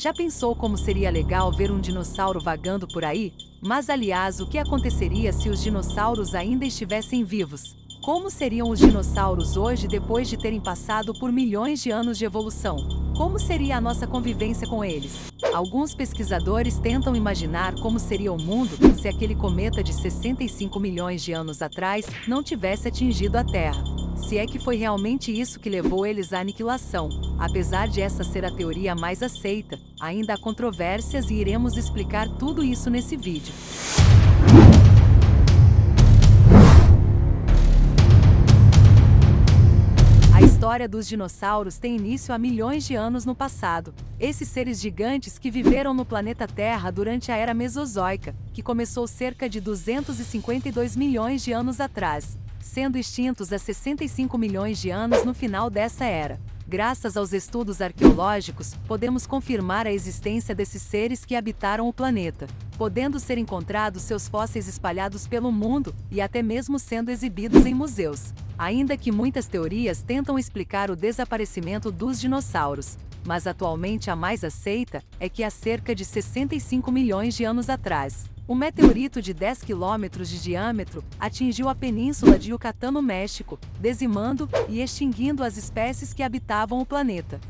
Já pensou como seria legal ver um dinossauro vagando por aí? Mas aliás, o que aconteceria se os dinossauros ainda estivessem vivos? Como seriam os dinossauros hoje depois de terem passado por milhões de anos de evolução? Como seria a nossa convivência com eles? Alguns pesquisadores tentam imaginar como seria o mundo se aquele cometa de 65 milhões de anos atrás não tivesse atingido a Terra. Se é que foi realmente isso que levou eles à aniquilação. Apesar de essa ser a teoria mais aceita, ainda há controvérsias e iremos explicar tudo isso nesse vídeo. A história dos dinossauros tem início há milhões de anos no passado. Esses seres gigantes que viveram no planeta Terra durante a Era Mesozoica, que começou cerca de 252 milhões de anos atrás, sendo extintos há 65 milhões de anos no final dessa era. Graças aos estudos arqueológicos, podemos confirmar a existência desses seres que habitaram o planeta, podendo ser encontrados seus fósseis espalhados pelo mundo e até mesmo sendo exibidos em museus. Ainda que muitas teorias tentam explicar o desaparecimento dos dinossauros, mas atualmente a mais aceita é que há cerca de 65 milhões de anos atrás, um meteorito de 10 quilômetros de diâmetro atingiu a península de Yucatán no México, dizimando e extinguindo as espécies que habitavam o planeta.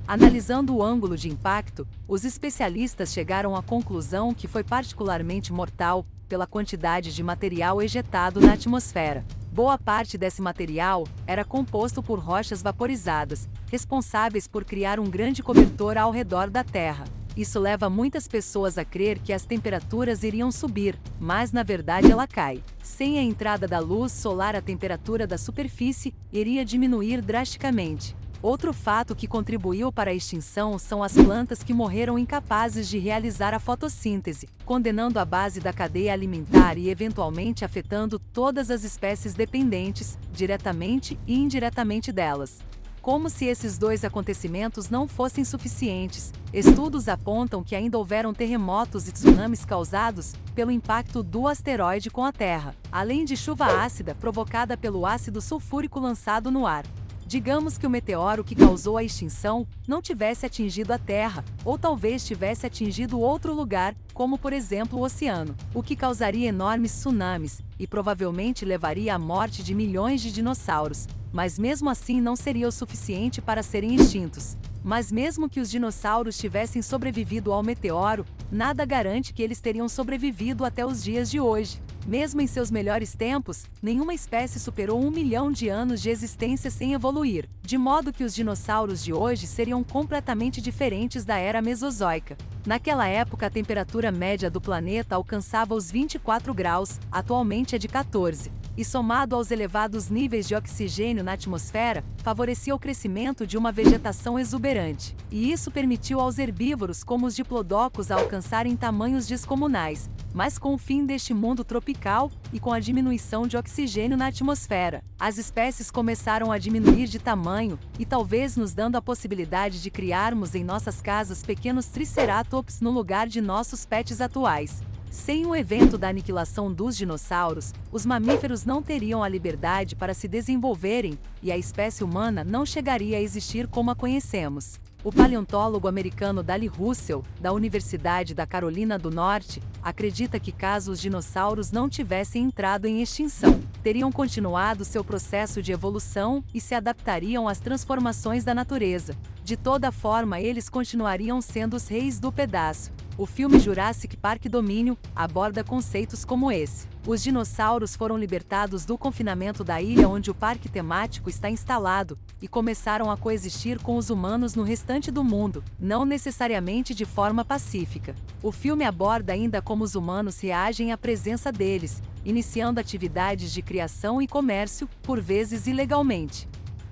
Analisando o ângulo de impacto, os especialistas chegaram à conclusão que foi particularmente mortal pela quantidade de material ejetado na atmosfera. Boa parte desse material era composto por rochas vaporizadas, responsáveis por criar um grande cobertor ao redor da Terra. Isso leva muitas pessoas a crer que as temperaturas iriam subir, mas na verdade ela cai. Sem a entrada da luz solar, a temperatura da superfície iria diminuir drasticamente. Outro fato que contribuiu para a extinção são as plantas que morreram incapazes de realizar a fotossíntese, condenando a base da cadeia alimentar e eventualmente afetando todas as espécies dependentes, diretamente e indiretamente delas. Como se esses dois acontecimentos não fossem suficientes, estudos apontam que ainda houveram terremotos e tsunamis causados pelo impacto do asteroide com a Terra, além de chuva ácida provocada pelo ácido sulfúrico lançado no ar. Digamos que o meteoro que causou a extinção não tivesse atingido a Terra, ou talvez tivesse atingido outro lugar, como por exemplo o oceano, o que causaria enormes tsunamis e provavelmente levaria à morte de milhões de dinossauros, mas mesmo assim não seria o suficiente para serem extintos. Mas mesmo que os dinossauros tivessem sobrevivido ao meteoro, nada garante que eles teriam sobrevivido até os dias de hoje. Mesmo em seus melhores tempos, nenhuma espécie superou 1 milhão de anos de existência sem evoluir, de modo que os dinossauros de hoje seriam completamente diferentes da Era Mesozoica. Naquela época, a temperatura média do planeta alcançava os 24 graus, atualmente é de 14. E somado aos elevados níveis de oxigênio na atmosfera, favorecia o crescimento de uma vegetação exuberante. E isso permitiu aos herbívoros como os diplodocos alcançarem tamanhos descomunais, mas com o fim deste mundo tropical e com a diminuição de oxigênio na atmosfera, as espécies começaram a diminuir de tamanho e talvez nos dando a possibilidade de criarmos em nossas casas pequenos triceratops no lugar de nossos pets atuais. Sem o evento da aniquilação dos dinossauros, os mamíferos não teriam a liberdade para se desenvolverem e a espécie humana não chegaria a existir como a conhecemos. O paleontólogo americano Dali Russell, da Universidade da Carolina do Norte, acredita que caso os dinossauros não tivessem entrado em extinção, teriam continuado seu processo de evolução e se adaptariam às transformações da natureza. De toda forma, eles continuariam sendo os reis do pedaço. O filme Jurassic Park Domínio aborda conceitos como esse. Os dinossauros foram libertados do confinamento da ilha onde o parque temático está instalado e começaram a coexistir com os humanos no restante do mundo, não necessariamente de forma pacífica. O filme aborda ainda como os humanos reagem à presença deles, iniciando atividades de criação e comércio, por vezes ilegalmente.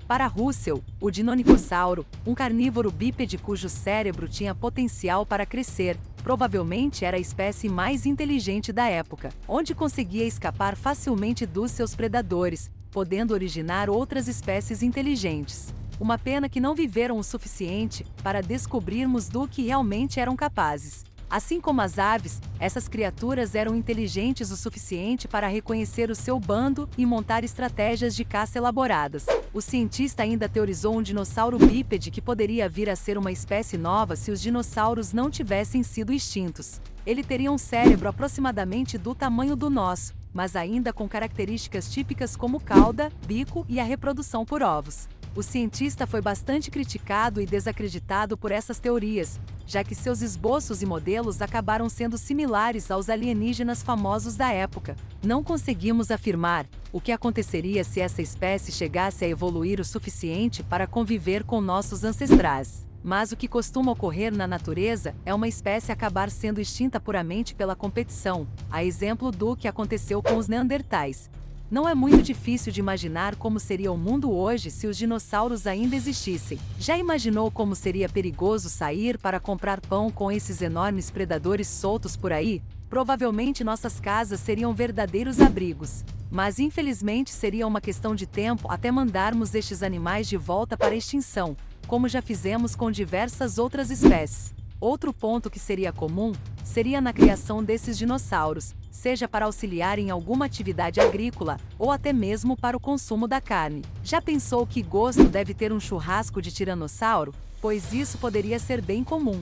Para Russell, o Deinonychossauro, um carnívoro bípede cujo cérebro tinha potencial para crescer, provavelmente era a espécie mais inteligente da época, onde conseguia escapar facilmente dos seus predadores, podendo originar outras espécies inteligentes. Uma pena que não viveram o suficiente para descobrirmos do que realmente eram capazes. Assim como as aves, essas criaturas eram inteligentes o suficiente para reconhecer o seu bando e montar estratégias de caça elaboradas. O cientista ainda teorizou um dinossauro bípede que poderia vir a ser uma espécie nova se os dinossauros não tivessem sido extintos. Ele teria um cérebro aproximadamente do tamanho do nosso, mas ainda com características típicas como cauda, bico e a reprodução por ovos. O cientista foi bastante criticado e desacreditado por essas teorias, já que seus esboços e modelos acabaram sendo similares aos alienígenas famosos da época. Não conseguimos afirmar o que aconteceria se essa espécie chegasse a evoluir o suficiente para conviver com nossos ancestrais. Mas o que costuma ocorrer na natureza é uma espécie acabar sendo extinta puramente pela competição, a exemplo do que aconteceu com os neandertais. Não é muito difícil de imaginar como seria o mundo hoje se os dinossauros ainda existissem. Já imaginou como seria perigoso sair para comprar pão com esses enormes predadores soltos por aí? Provavelmente nossas casas seriam verdadeiros abrigos. Mas infelizmente seria uma questão de tempo até mandarmos estes animais de volta para a extinção, como já fizemos com diversas outras espécies. Outro ponto que seria comum seria na criação desses dinossauros, seja para auxiliar em alguma atividade agrícola ou até mesmo para o consumo da carne. Já pensou que gosto deve ter um churrasco de tiranossauro? Pois isso poderia ser bem comum.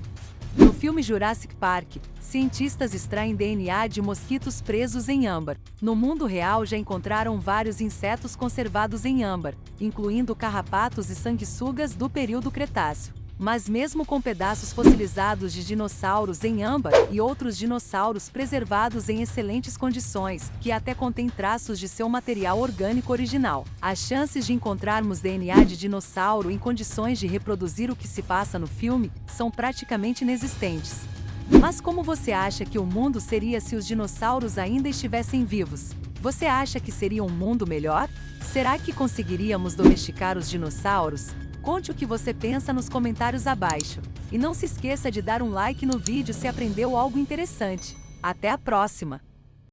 No filme Jurassic Park, cientistas extraem DNA de mosquitos presos em âmbar. No mundo real já encontraram vários insetos conservados em âmbar, incluindo carrapatos e sanguessugas do período Cretáceo. Mas mesmo com pedaços fossilizados de dinossauros em âmbar e outros dinossauros preservados em excelentes condições, que até contêm traços de seu material orgânico original, as chances de encontrarmos DNA de dinossauro em condições de reproduzir o que se passa no filme são praticamente inexistentes. Mas como você acha que o mundo seria se os dinossauros ainda estivessem vivos? Você acha que seria um mundo melhor? Será que conseguiríamos domesticar os dinossauros? Conte o que você pensa nos comentários abaixo. E não se esqueça de dar um like no vídeo se aprendeu algo interessante. Até a próxima!